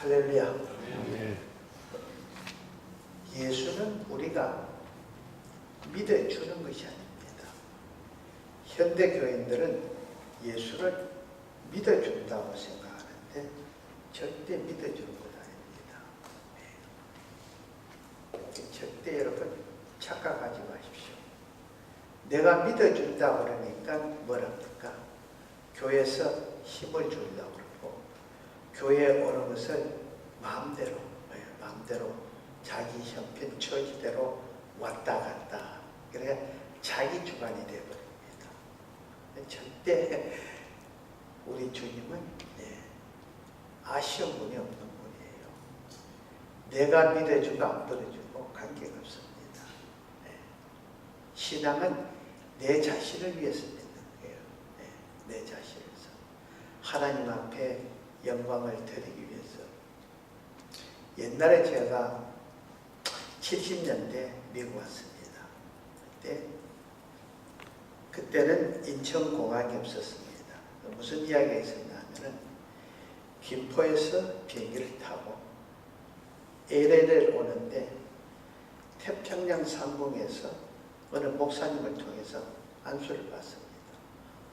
할렐루야. 예수는 우리가 믿어주는 것이 아닙니다. 현대 교인들은 예수를 믿어준다고 생각하는데 절대 믿어주는 것 아닙니다. 절대 여러분 착각하지 마십시오. 내가 믿어준다고 그러니까 뭐랍니까? 교회에서 힘을 주려고 그러고 교회에 오는 것을 마음대로 자기 형편 처지대로 왔다 갔다 그래야 자기 주관이 되어버립니다. 절대 우리 주님은 아쉬운 분이 없는 분이에요. 내가 믿어주고 안 믿어주고 관계가 없습니다. 신앙은 내 자신을 위해서 믿는 거예요. 내 자신에서 하나님 앞에 영광을 드리기 위해서. 옛날에 제가 70년대 미국 왔습니다. 그때는 인천공항이 없었습니다. 무슨 이야기가 있었냐면 김포에서 비행기를 타고 LA를 오는데 태평양 상공에서 어느 목사님을 통해서 안수를 받습니다.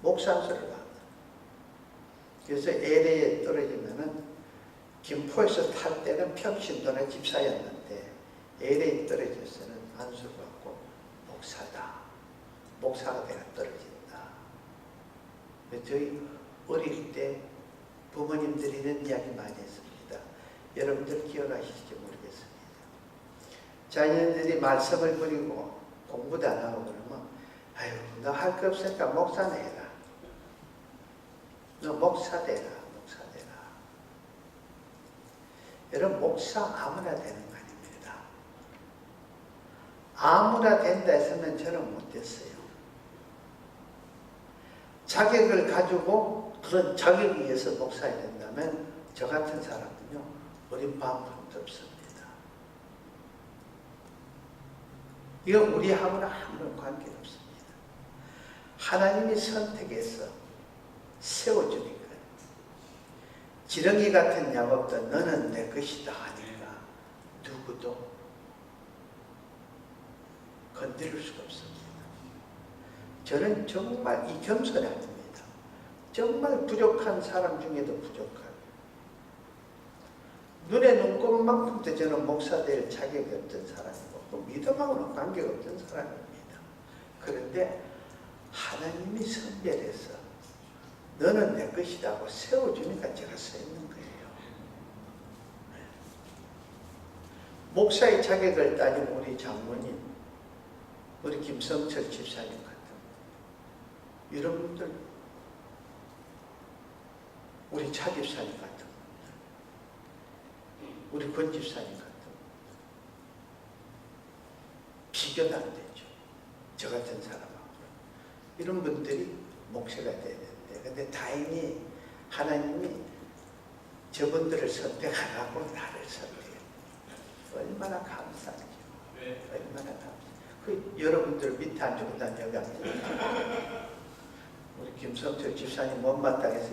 목사 안수를 받아요. 그래서 LA에 떨어지면은 김포에서 탈 때는 평신도나 집사였는데 LA에 떨어져서는 안수를 받고 목사다. 목사가 내가 떨어진다. 저희 어릴 때 부모님들이 이런 이야기 많이 했습니다. 여러분들 기억하실지 모르겠습니다. 자녀들이 말씀을 버리고 공부도 안 하고 그러면 아유 너 할 거 없으니까 목사나 해라. 너 목사 되라. 목사 되라. 여러분 목사 아무나 되는 거 아닙니다. 아무나 된다 했으면 저는 못됐어요. 자격을 가지고 그런 자격에 의해서 목사가 된다면 저 같은 사람은요 어린 마음도 없습니다. 이건 우리하고는 아무런 관계가 없습니다. 하나님이 선택해서 세워주니까 지렁이 같은 야곱도 너는 내 것이다 하니까 누구도 건드릴 수가 없습니다. 저는 정말 이 겸손이 아닙니다. 정말 부족한 사람 중에도 부족한 눈에 눈곱만큼도 저는 목사 될 자격이 없던 사람이고 믿음하고는 관계가 없던 사람입니다. 그런데 하나님이 선별해서 너는 내 것이다 하고 세워주니까 제가 서 있는 거예요. 목사의 자격을 따지면 우리 장모님, 우리 김성철 집사님 같은 여러분들, 우리 차 집사님 같은 우리 권 집사님 같은 비교도 안 되죠. 저 같은 사람하고 이런 분들이 목사가 돼야 되는데 근데 다행히 하나님이 저분들을 선택하라고 나를 선택해요. 얼마나 감사하죠. 얼마나 감사해요. 여러분들 밑에 앉고 난 여기 앉습니다. 우리 김성철 집사님 못마땅해서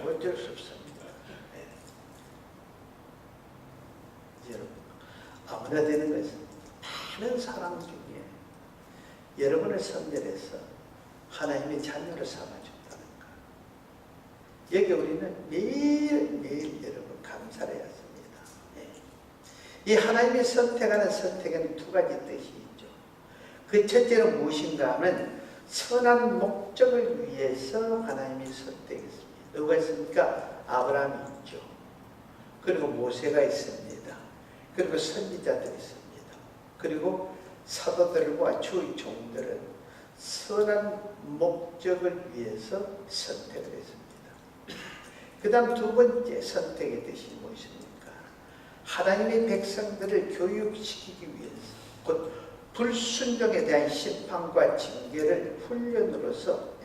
어쩔 수 없습니다. 여러분 아무나 되는 것은 많은 사람 중에 여러분을 선별해서 하나님의 자녀를 삼아준다는 것. 여기 우리는 매일매일 여러분 감사를 해야 합니다. 이 하나님이 선택하는 선택에는 두 가지 뜻이 있죠. 그 첫째는 무엇인가 하면 선한 목적을 위해서 하나님이 선택했습니다. 누가 있습니까? 아브라함이 있죠. 그리고 모세가 있습니다. 그리고 선지자들이 있습니다. 그리고 사도들과 주의 종들은 선한 목적을 위해서 선택을 했습니다. 그 다음 두 번째 선택의 뜻이 무엇입니까? 하나님의 백성들을 교육시키기 위해서 곧 불순종에 대한 심판과 징계를 훈련으로서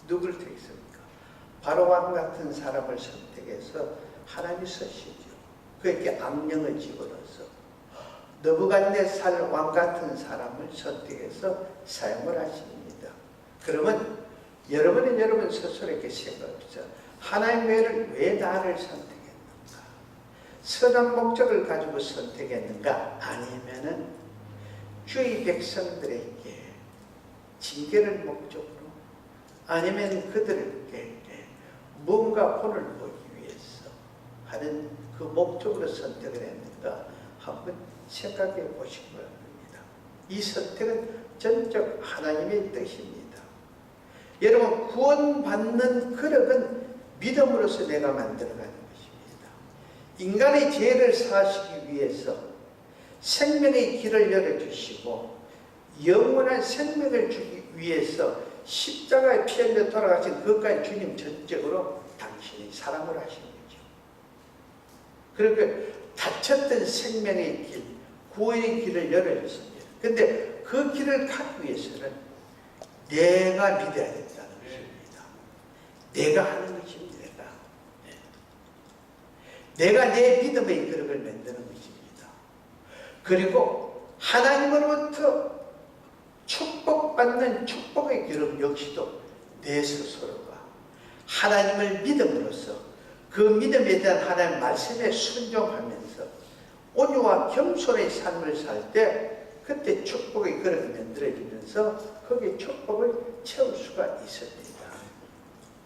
누굴 택했습니까? 바로왕 같은 사람을 선택해서 하나님이 쓰시죠. 그에게 악령을 집어넣어서 느부갓네살 왕 같은 사람을 선택해서 사용을 하십니다. 그러면 여러분은 여러분 스스로에게 생각해보세요. 하나님 외를 왜 나를 선택했나? 선한 목적을 가지고 선택했는가? 아니면은 주의 백성들에게 징계를 목적으로, 아니면 그들에게 뭔가 본을 보기 위해서 하는 그 목적으로 선택을 했는가? 한번 생각해 보시기 바랍니다. 이 선택은 전적 하나님의 뜻입니다. 여러분, 구원받는 그릇은 믿음으로서 내가 만들어가는 것입니다. 인간의 죄를 사하시기 위해서 생명의 길을 열어주시고 영원한 생명을 주기 위해서 십자가에 피 흘려 돌아가신 그것까지 주님 전적으로 당신이 사랑을 하신 거죠. 그러니까 닫혔던 생명의 길, 구원의 길을 열어줬습니다. 근데 그 길을 가기 위해서는 내가 믿어야 된다는 것입니다. 내가 하는 것입니다. 내가 내 믿음의 그릇을 만드는 것입니다. 그리고 하나님으로부터 축복받는 축복의 그릇 역시도 내 스스로가 하나님을 믿음으로써 그 믿음에 대한 하나님의 말씀에 순종하면서 온유와 겸손의 삶을 살 때 그때 축복의 그릇을 만들어지면서 거기에 축복을 채울 수가 있습니다.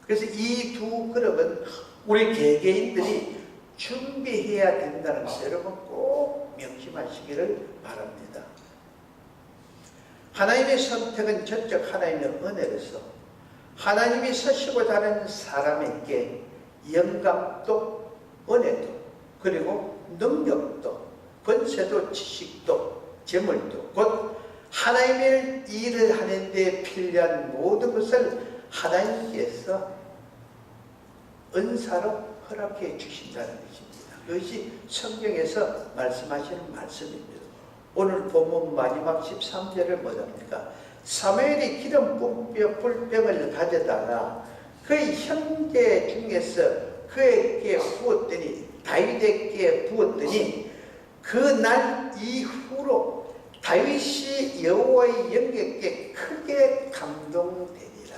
그래서 이 두 그릇은 우리 개개인들이 준비해야 된다는 것을 여러분 꼭 명심하시기를 바랍니다. 하나님의 선택은 전적 하나님의 은혜로서 하나님이 쓰시고자 하는 사람에게 영감도 은혜도 그리고 능력도 권세도 지식도 재물도 곧 하나님의 일을 하는 데 필요한 모든 것을 하나님께서 은사로 허락해 주신다는 것입니다. 그것이 성경에서 말씀하시는 말씀입니다. 오늘 본문 마지막 13절을 뭐랍니까? 사무엘이 기름 불병을 가져다가 그의 형제 중에서 그에게 부었더니 다윗에게 부었더니 그 날 이후로 다윗이 여호와의 영광께 크게 감동되니라.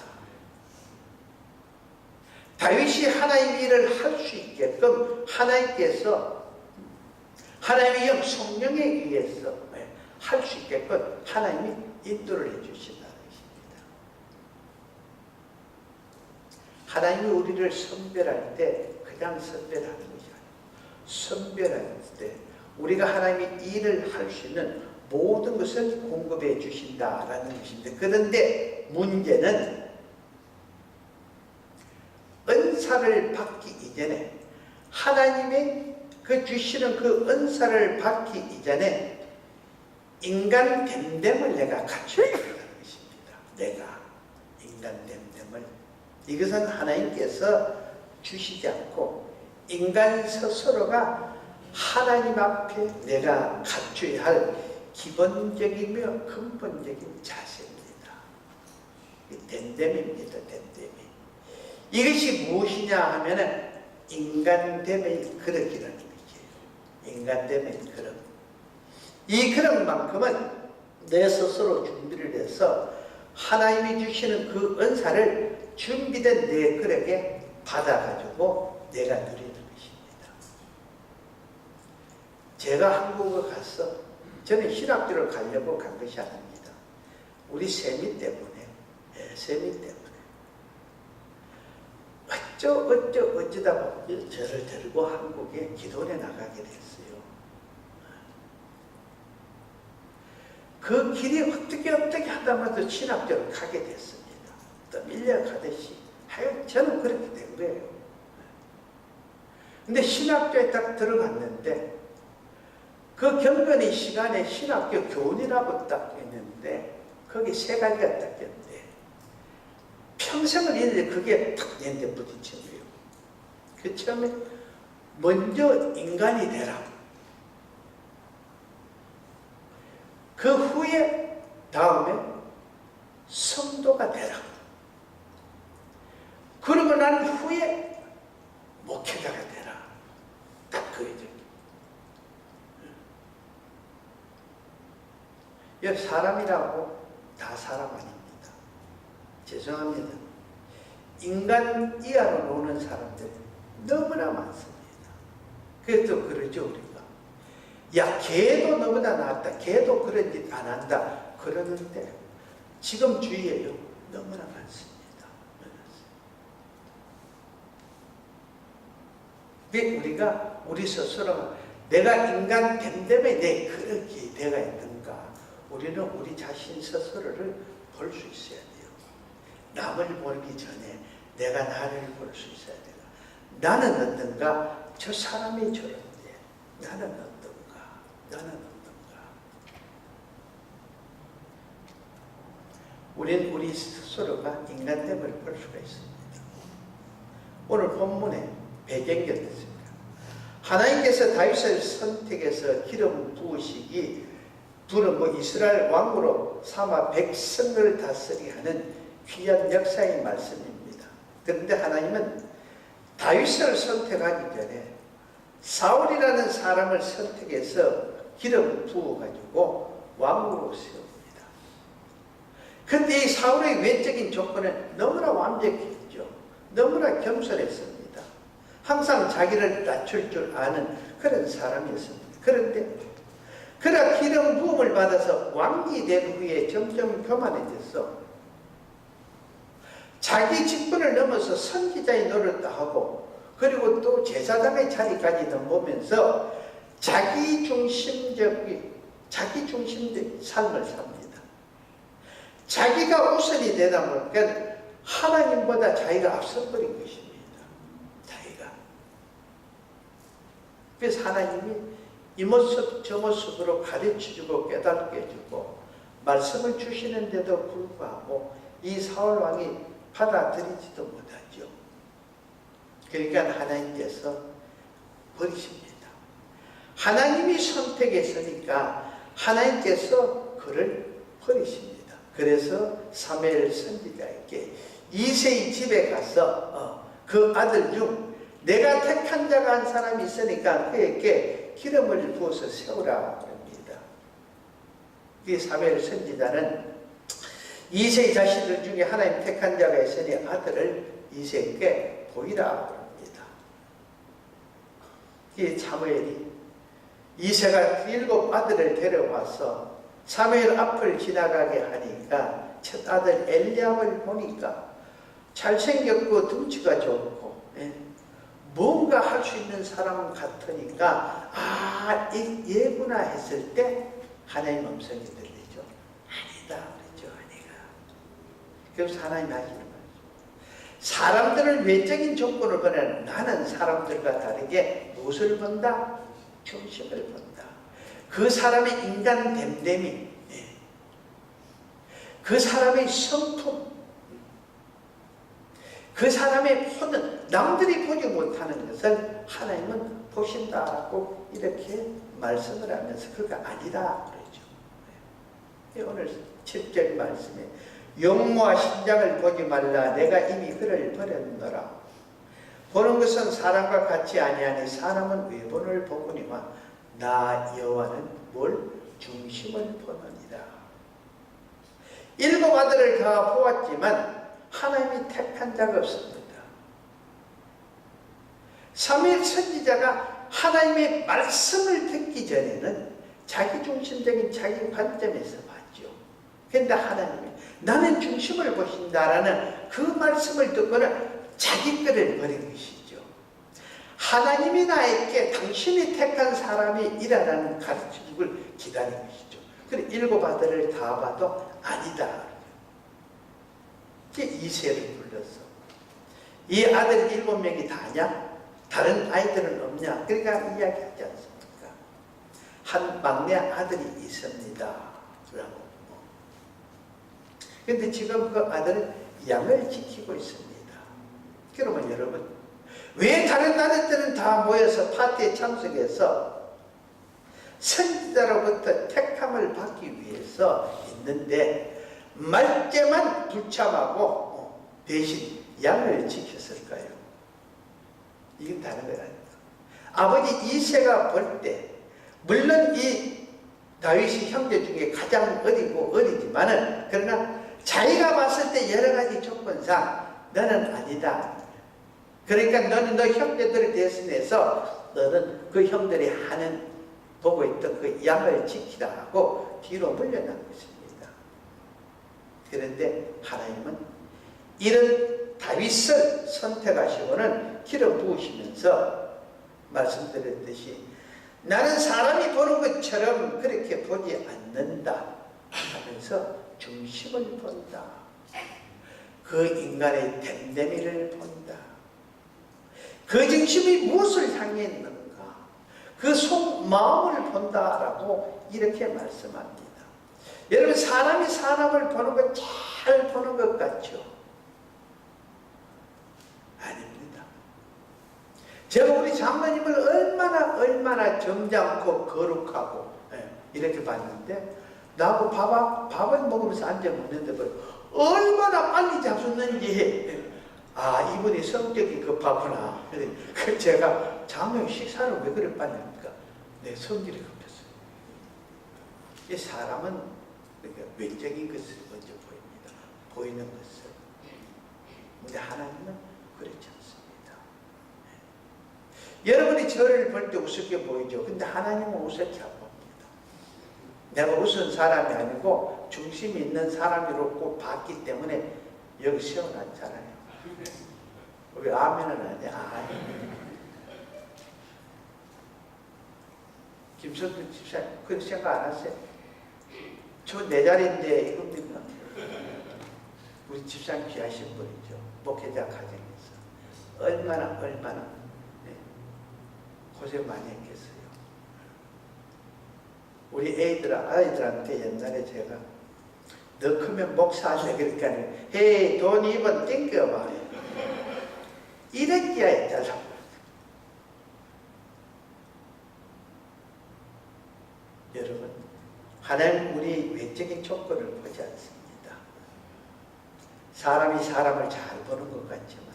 다윗이 하나님의 일을 할 수 있게끔 하나님께서 하나님의 영 성령에 의해서 할 수 있게끔 하나님이 인도를 해주신다는 것입니다. 하나님이 우리를 선별할 때 그냥 선별하는 것이 아니고 선별할 때 우리가 하나님의 일을 할 수 있는 모든 것을 공급해 주신다라는 것입니다. 그런데 문제는 은사를 받기 이전에 하나님의 그 주시는 그 은사를 받기 이전에 인간 됨됨을 내가 갖춰야 된다는 것입니다. 내가 인간 됨됨을 이것은 하나님께서 주시지 않고 인간 스스로가 하나님 앞에 내가 갖춰야 할 기본적이며 근본적인 자세입니다. 됨됨입니다. 됨됨이. 이것이 무엇이냐 하면은 인간됨의 그릇이라는 것이에요. 인간됨의 그릇. 이 그릇만큼은 내 스스로 준비를 해서 하나님이 주시는 그 은사를 준비된 내 그릇에 받아가지고 내가 누리는 것입니다. 제가 한국에 가서 저는 신학교를 가려고 간 것이 아닙니다. 우리 세미 때문에, 세미 때문에. 어쩌다 보니 저를 데리고 한국에 기도원에 나가게 됐어요. 그 길이 어떻게 하다마도 신학교를 가게 됐습니다. 또 밀려가듯이. 하여튼 저는 그렇게 된 거예요. 근데 신학교에 딱 들어갔는데 그 경건의 시간에 신학교 교훈이라고 딱 있는데 거기 3가지가 딱 있는데 평생을 있는데 그게 딱 내한테 부딪힌 거예요. 그 처음에 먼저 인간이 되라. 그 후에 다음에 성도가 되라. 그러고 난 후에 목회자가 되라. 딱 그거죠. 사람이라고 다 사람 아닙니다. 죄송합니다. 인간 이하로 노는 사람들이 너무나 많습니다. 그래도 그러죠 우리가. 야, 걔도 너보다 낫다. 걔도 그런 짓 안 한다. 그러는데 지금 주위에요 너무나 많습니다. 왜 우리가 우리 스스로가 내가 인간됨 때문에 내 그런 기대가 있는가? 우리는 우리 자신 스스로를 볼 수 있어야 돼요. 남을 보기 전에 내가 나를 볼 수 있어야 돼요. 나는 어떤가? 저 사람이 저런데 나는 어떤가? 나는 어떤가? 우린 우리 스스로가 인간됨을 볼 수가 있습니다. 오늘 본문에 배경이 어떻습니까? 하나님께서 다윗을 선택해서 기름 부으시기 둘은 이스라엘 왕으로 삼아 백성을 다스리게 하는 귀한 역사의 말씀입니다. 그런데 하나님은 다윗을 선택하기 전에 사울이라는 사람을 선택해서 기름 부어가지고 왕으로 세웁니다. 그런데 이 사울의 외적인 조건은 너무나 완벽했죠. 너무나 겸손했습니다. 항상 자기를 낮출 줄 아는 그런 사람이었습니다. 그런데 그가 기름 부음을 받아서 왕이 된 후에 점점 교만해졌어. 자기 직분을 넘어서 선지자의 노릇도 하고 그리고 또 제사장의 자리까지 넘보면서 자기 중심적인 삶을 삽니다. 자기가 우선이 되다 보니까 하나님보다 자기가 앞서버린 것입니다. 그래서 하나님이 이 모습 저 모습으로 가르쳐주고 깨닫게 해주고 말씀을 주시는데도 불구하고 이 사울왕이 받아들이지도 못하죠. 그러니까 하나님께서 버리십니다. 하나님이 선택했으니까 하나님께서 그를 버리십니다. 그래서 사무엘 선지자에게 이새의 집에 가서 그 아들 중 내가 택한 자가 한 사람이 있으니까 그에게 기름을 부어서 세우라 그럽니다. 이 사무엘 선지자는 이새의 자식들 중에 하나님 택한 자가 있으니 아들을 이새에게 보이라 그럽니다. 이 사무엘이 이새가 7 아들을 데려와서 사무엘 앞을 지나가게 하니까 첫 아들 엘리압을 보니까 잘생겼고 덩치가 좋고 뭔가 할 수 있는 사람 같으니까 얘구나 했을 때 하나님 음성이 들리죠. 아니다 그랬죠. 아니가. 그래서 하나님 하시는 말이죠. 사람들을 외적인 조건을 보내 나는 사람들과 다르게 무엇을 본다? 중심을 본다. 그 사람의 인간 됨됨이, 그 사람의 성품, 그 사람의 포는 남들이 보지 못하는 것을 하나님은 보신다고 이렇게 말씀을 하면서 그가 아니다 그러죠. 오늘 7절 말씀에 용모와 신장을 보지 말라 내가 이미 그를 버렸노라. 보는 것은 사람과 같이 아니하니 사람은 외본을 보거니와 나 여호와는 뭘? 중심을 보느니라. 7 아들을 다 보았지만 하나님이 택한 자가 없습니다. 사무엘 선지자가 하나님의 말씀을 듣기 전에는 자기중심적인 자기 관점에서 봤죠. 그런데 하나님이 나는 중심을 보신다라는 그 말씀을 듣고는 자기 것을 버린 것이죠. 하나님이 나에게 당신이 택한 사람이 이라는 가르쳐주길 기다린 것이죠. 그래 7 아들을 다 봐도 아니다. 이새를 불렀어. 이 아들이 7명이 다냐? 다른 아이들은 없냐? 그러니까 이야기하지 않습니까? 한 막내 아들이 있습니다. 라고. 그런데 지금 그 아들은 양을 지키고 있습니다. 그러면 여러분, 왜 다른 아들들은 다 모여서 파티에 참석해서 선지자로부터 택함을 받기 위해서 있는데 말째만 불참하고 대신 양을 지켰을까요? 이건 다른 거 아닙니다. 아버지 이새가 볼 때 물론 이 다윗이 형제 중에 가장 어리지만은 그러나 자기가 봤을 때 여러 가지 조건상 너는 아니다. 그러니까 너는 너 형제들을 대신해서 너는 그 형들이 하는 보고 있던 그 양을 지키라 하고 뒤로 물러난 것입니다. 그런데 하나님은 이런 다윗을 선택하시고는 기름 부으시면서 말씀드렸듯이 나는 사람이 보는 것처럼 그렇게 보지 않는다 하면서 중심을 본다. 그 인간의 됨됨이를 본다. 그 중심이 무엇을 향해 있는가? 그 속마음을 본다라고 이렇게 말씀합니다. 여러분, 사람이 사람을 보는 것 잘 보는 것 같죠? 아닙니다. 제가 우리 장로님을 얼마나 점잖고 거룩하고 이렇게 봤는데 나하고 밥을 먹으면서 앉아 먹는데 얼마나 빨리 잡수는지 이분이 성격이 급하구나. 그래서 제가 장로님 식사를 왜 그래 빨리 합니까? 내 성질이 급했어요. 이 사람은 외적인 것을 먼저 보입니다. 보이는 것을. 근데 하나님은 그렇지 않습니다. 여러분이 저를 볼 때 우습게 보이죠. 근데 하나님은 우습게 안 봅니다. 내가 우스운 사람이 아니고 중심이 있는 사람으로 꼭 봤기 때문에 여기 세워놨잖아요. 왜 아멘은 안 해? 김선주 집사님 그렇게 생각 안 하세요? 저 내 자리인데 이겁니까? 우리 집사님 귀하신 분이죠. 목회자 가정에서 얼마나 고생 많이 했겠어요. 우리 아이들한테 옛날에 제가 너 크면 목사하자 그러니까 헤이 돈 2번 땡겨봐 이랬기야 했잖아. 여러분, 하나님 우리 외적인 조건을 보지 않습니다. 사람이 사람을 잘 보는 것 같지만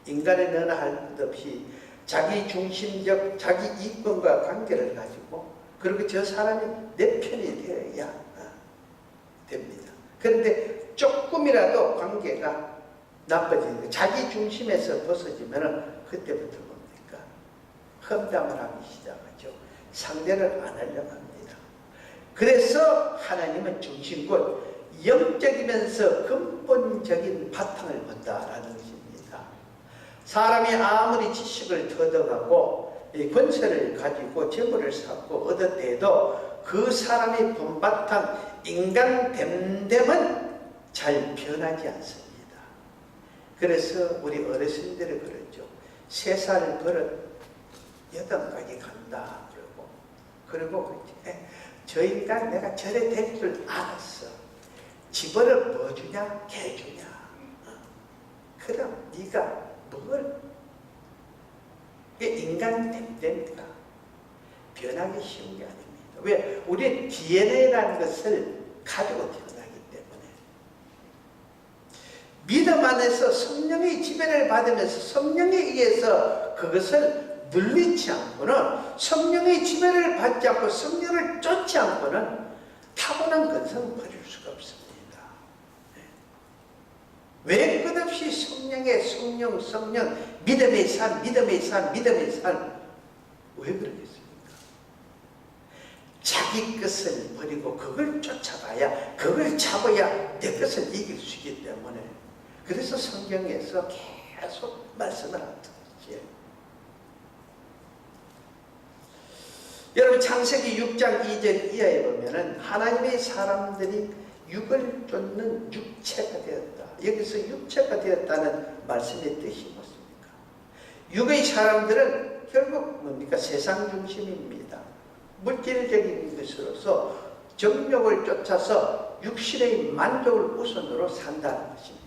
인간의 너나 할 것 없이 자기 중심적 자기 이권과 관계를 가지고 그리고 저 사람이 내 편이 되어야 됩니다. 그런데 조금이라도 관계가 나빠지는 자기 중심에서 벗어지면 그때부터 뭡니까? 험담을 하기 시작하죠. 상대를 안 하려고 합니다. 그래서 하나님은 중심곧 영적이면서 근본적인 바탕을 본다라는 것입니다. 사람이 아무리 지식을 터득하고 권세를 가지고 재물을 쌓고 얻었대도 그 사람의 본바탕 인간 됨됨은 잘 변하지 않습니다. 그래서 우리 어르신들이 그러죠. 3살 버릇 8가지 간다 그러고 저 인간 내가 저래 될 줄 알았어. 집어를 뭐 주냐? 개 주냐? 그럼 네가 뭘? 인간 됨됨이가 변하기 쉬운 게 아닙니다. 왜? 우리 DNA라는 것을 가지고 태어나기 때문에 믿음 안에서 성령의 지배를 받으면서 성령에 의해서 그것을 눌리지 않고는 성령의 지배를 받지 않고 성령을 쫓지 않고는 타고난 근성을 버릴 수가 없습니다. 왜 끝없이 성령 믿음의 삶 왜 그러겠습니까? 자기 것을 버리고 그걸 쫓아가야 그걸 잡아야 내 것을 이길 수 있기 때문에 그래서 성경에서 계속 말씀을 하는 것이에요. 여러분 창세기 6장 2절 이하에 보면은 하나님의 사람들이 육을 쫓는 육체가 되었다. 여기서 육체가 되었다는 말씀의 뜻이 무엇입니까? 육의 사람들은 결국 뭡니까? 세상 중심입니다. 물질적인 것으로서 정욕을 쫓아서 육신의 만족을 우선으로 산다는 것입니다.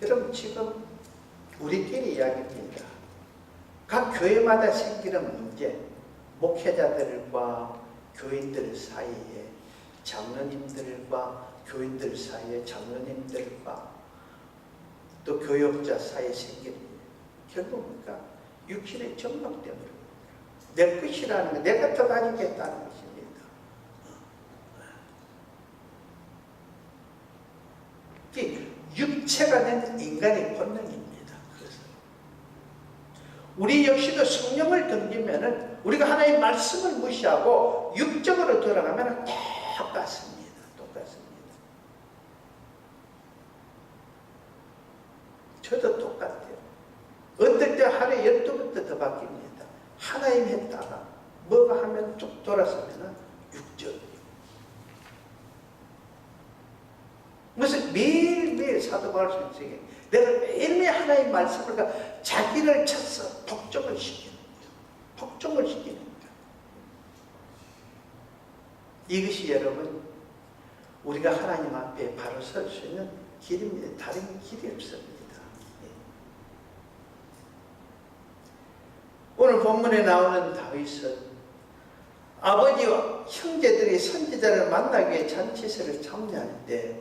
여러분 지금 우리끼리 이야기입니다. 각 교회마다 생기는 문제, 목회자들과 교인들 사이에 장로님들과 교인들 사이에 장로님들과 또 교역자 사이에 생기는 결국 뭡니까? 육신의 정욕 때문에 내 것이라는 거 내가 더 가지겠다는 것입니다. 육체가 된 인간의 본능입니다. 우리 역시도 성령을 덤비면은 우리가 하나님의 말씀을 무시하고 육적으로 돌아가면 똑같습니다. 똑같습니다. 저도 똑같아요. 어떨 때 하루에 12번도 더 바뀝니다. 하나님 했다가 뭐가 하면 쭉 돌아서면 육적이에요. 그래서 매일매일 사도 바울 선생이 내가 매일매일 하나님의 말씀을 자기를 쳐서 복종을 시키는 거예요. 복종을 시키는 거예요. 이것이 여러분 우리가 하나님 앞에 바로 설 수 있는 길입니다. 다른 길이 없습니다. 오늘 본문에 나오는 다윗은 아버지와 형제들이 선지자를 만나기 위해 잔치세를 참여할 때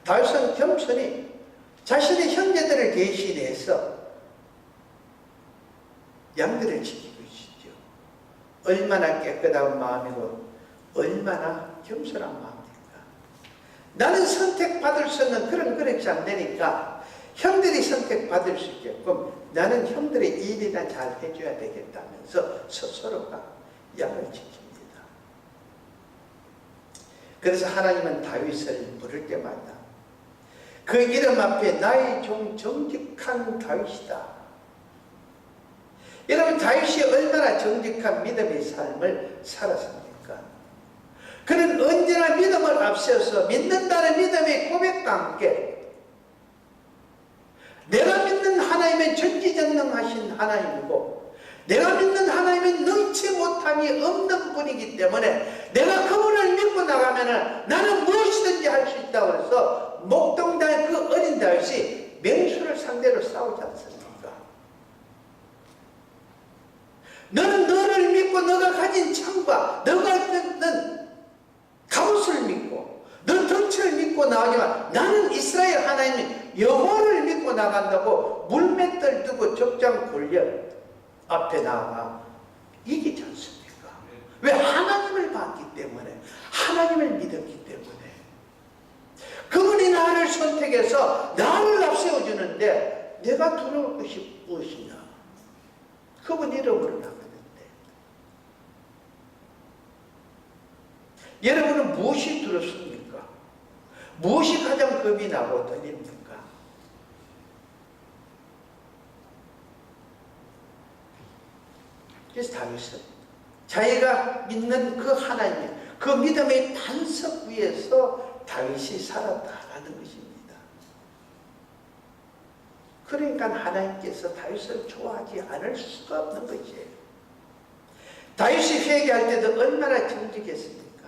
다윗은 겸손히 자신의 형제들을 대신해서 양들을 지키고 있죠. 얼마나 깨끗한 마음이고 얼마나 겸손한 마음입니까? 나는 선택받을 수 있는 그렇지 안 되니까 형들이 선택받을 수 있게끔 나는 형들의 일이나 잘 해줘야 되겠다면서 스스로가 양을 지킵니다. 그래서 하나님은 다윗을 부를 때마다 그 이름 앞에 나의 종 정직한 다윗이다. 여러분 다윗이 얼마나 정직한 믿음의 삶을 살았습니까? 그는 언제나 믿음을 앞세워서 믿는다는 믿음의 고백과 함께 내가 믿는 하나님은 전지전능하신 하나님이고 내가 믿는 하나님은 능치 못함이 없는 분이기 때문에 내가 그분을 믿고 나가면 나는 무엇이든지 할 수 있다고 해서 목동당 그 어린 다윗이 맹수를 상대로 싸우지 않습니까? 너는 너를 믿고 너가 가진 창과 너가 있는 갑옷을 믿고 너 덩치를 믿고 나가지만 나는 이스라엘 하나님 여호와를 믿고 나간다고 물맷들 두고 적장 골리앗 앞에 나가 이기지 않습니까? 왜? 하나님을 봤기 때문에 하나님을 믿었기 때문에 그분이 나를 선택해서 나를 앞세워주는데 내가 두려울 것이 무엇이냐? 그분 이름으로 나가는데 여러분은 무엇이 두렵습니까? 무엇이 가장 겁이 나고 떨립니까? 그래서 다윗은 자기가 믿는 그 하나님, 그 믿음의 반석 위에서 다윗이 살았다라는 것입니다. 그러니까 하나님께서 다윗을 좋아하지 않을 수가 없는 것이에요. 다윗이 회개할 때도 얼마나 정직했습니까?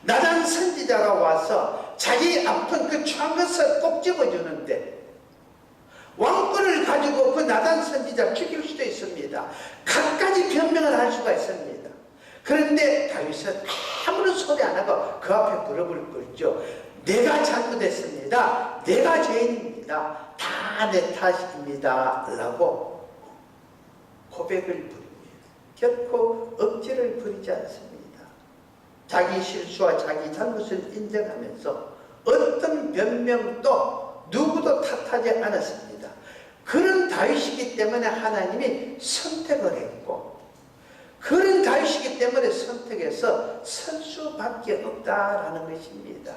나단 선지자가 와서 자기 아픈 그 추한 것을 꼭 집어주는데 왕권을 가지고 그 나단 선지자 죽일 수도 있습니다. 갖가지 변명을 할 수가 있습니다. 그런데 다윗은 아무런 소리 안 하고 그 앞에 무릎을 꿇죠. 내가 잘못했습니다. 내가 죄인입니다. 다 내 탓입니다. 라고 고백을 부립니다. 결코 억지를 부리지 않습니다. 자기 실수와 자기 잘못을 인정하면서 어떤 변명도 누구도 탓하지 않았습니다. 그런 다윗이기 때문에 하나님이 선택을 했고 그런 다윗이기 때문에 선택해서 설 수밖에 없다라는 것입니다.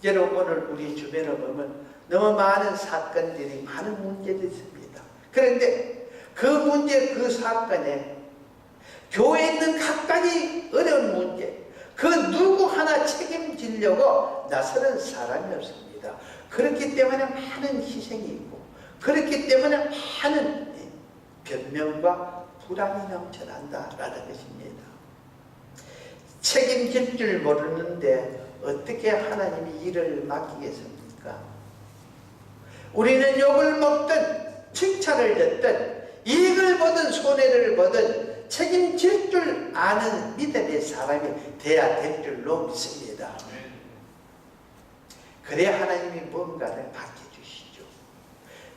여러분 오늘 우리 주변에 보면 너무 많은 사건들이 많은 문제들이 있습니다. 그런데 그 문제 그 사건에 교회에 있는 각가지 어려운 문제 그 누구 하나 책임지려고 나서는 사람이 없습니다. 그렇기 때문에 많은 희생이 있고 그렇기 때문에 많은 변명과 불안이 넘쳐난다라는 것입니다. 책임질 줄 모르는데 어떻게 하나님이 일을 맡기겠습니까? 우리는 욕을 먹든 칭찬을 듣든 이익을 보든 손해를 보든 책임질 줄 아는 믿음의 사람이 돼야 될 줄로 믿습니다. 그래야 하나님이 뭔가를 맡겨주시죠.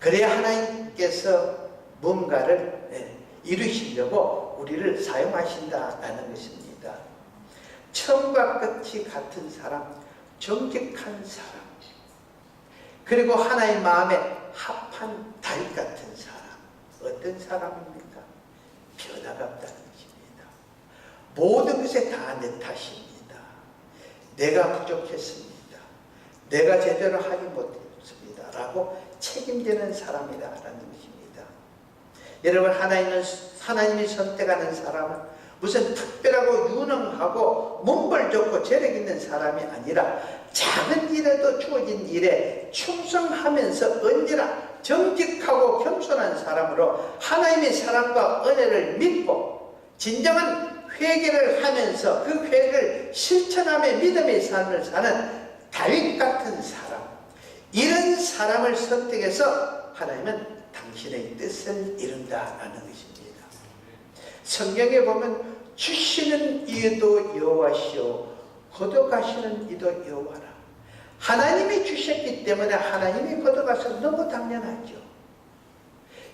그래야 하나님께서 뭔가를 이루시려고 우리를 사용하신다는 것입니다. 처음과 끝이 같은 사람, 정직한 사람, 그리고 하나의 마음에 합한 다윗 같은 사람, 어떤 사람입니까? 변화가 없다는 것입니다. 모든 것에 다 내 탓입니다. 내가 부족했습니다. 내가 제대로 하지 못했습니다. 라고 책임지는 사람이라는 것입니다. 여러분, 하나님이 선택하는 사람은 무슨 특별하고 유능하고 문벌 좋고 재력 있는 사람이 아니라 작은 일에도 주어진 일에 충성하면서 언제나 정직하고 겸손한 사람으로 하나님의 사랑과 은혜를 믿고 진정한 회개를 하면서 그 회개를 실천하며 믿음의 삶을 사는 다윗 같은 사람, 이런 사람을 선택해서 하나님은 당신의 뜻을 이룬다라는 것입니다. 성경에 보면 주시는 이도 여호와시오 거둬가시는 이도 여호와라. 하나님이 주셨기 때문에 하나님이 거둬가서 너무 당연하죠.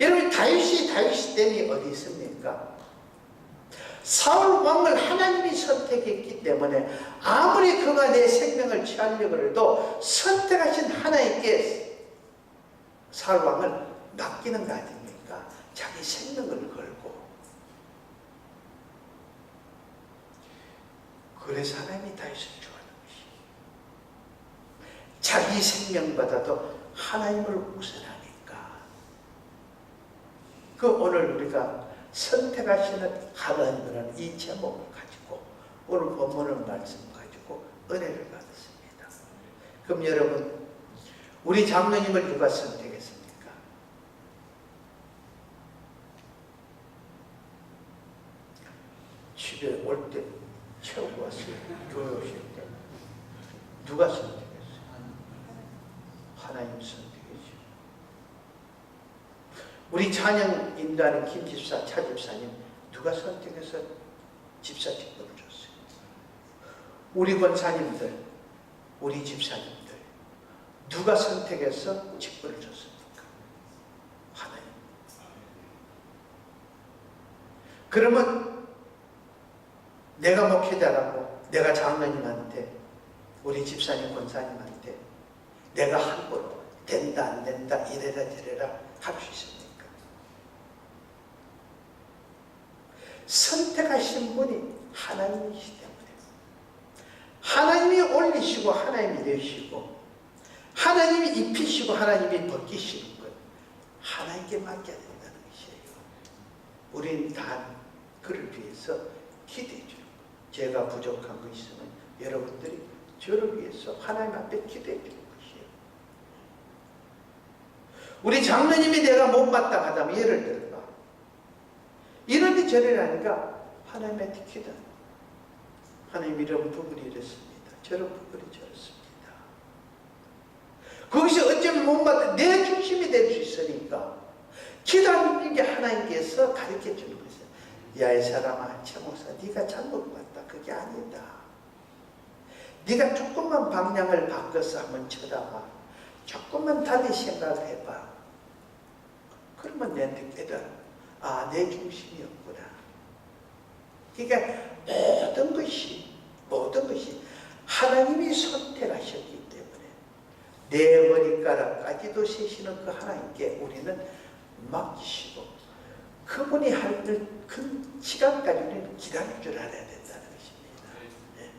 여러분, 다윗이 됨이 어디 있습니까? 사울 왕을 하나님이 선택했기 때문에 아무리 그가 내 생명을 취하려고 해도 선택하신 하나님께 사울 왕을 맡기는 거 아닙니까? 자기 생명을 걸고. 그래서 하나님이 다윗을 좋아하는 것이에요. 자기 생명보다도 하나님을 우선하니까. 그 오늘 우리가 선택하시는 하나님이라는 이 제목을 가지고 오늘 본문의 말씀 가지고 은혜를 받았습니다. 그럼 여러분, 우리 장로님을 누가 선택했습니까? 집에 올 때 채우고 왔어요. 교회 오실 때. 누가 선택했어요? 하나님 선택이죠. 우리 찬양 인도하는 김 집사, 차 집사님 누가 선택해서 집사 직분을 줬어요? 우리 권사님들, 우리 집사님들 누가 선택해서 직분을 줬습니까? 하나님. 그러면 내가 목회자라고 내가 장로님한테, 우리 집사님 권사님한테 내가 함부로 된다 안 된다 이래라 저래라 할 수 있습니까? 선택하신 분이 하나님이시기 때문에 하나님이 올리시고 하나님이 내시고 하나님이 입히시고 하나님이 벗기시는 것 하나님께 맡겨야 된다는 것이에요. 우리는 다 그를 위해서 기도해 주는 것. 제가 부족한 거 있으면 여러분들이 저를 위해서 하나님 앞에 기도해 주는 것이에요. 우리 장로님이 내가 못마땅하다면 예를 들어봐. 이런데 저래라니까 하나님한테 기도. 하나님 이런 부분이 이렇습니다. 저런 부분이 저렇습니다. 거기서 어쩌면 못마땅 내 중심이 될 수 있으니까 기도하는 게 하나님께서 가르쳐 주는 것이에요. 야, 이 사람아, 최 목사, 네가 잘못 봤다. 그게 아니다. 네가 조금만 방향을 바꿔서 한번 쳐다봐. 조금만 달리 생각을 해봐. 그러면 내한테 깨달아. 아, 내 중심이었구나. 그러니까 모든 것이 하나님이 선택하셨기 때문에 내 머리카락까지도 세시는 그 하나님께 우리는 맡기시고 그분이 할 그 시간까지 우리는 기다릴 줄 알아야 된다는 것입니다. 네.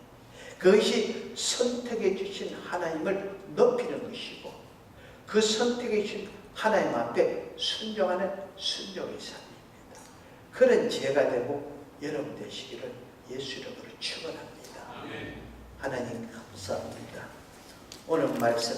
그것이 선택해 주신 하나님을 높이는 것이고 그 선택해 주신 하나님 앞에 순종하는 순종의 삶입니다. 그런 제가 되고 여러분 되시기를 예수 이름으로 축원합니다. 하나님 감사합니다. 오늘 말씀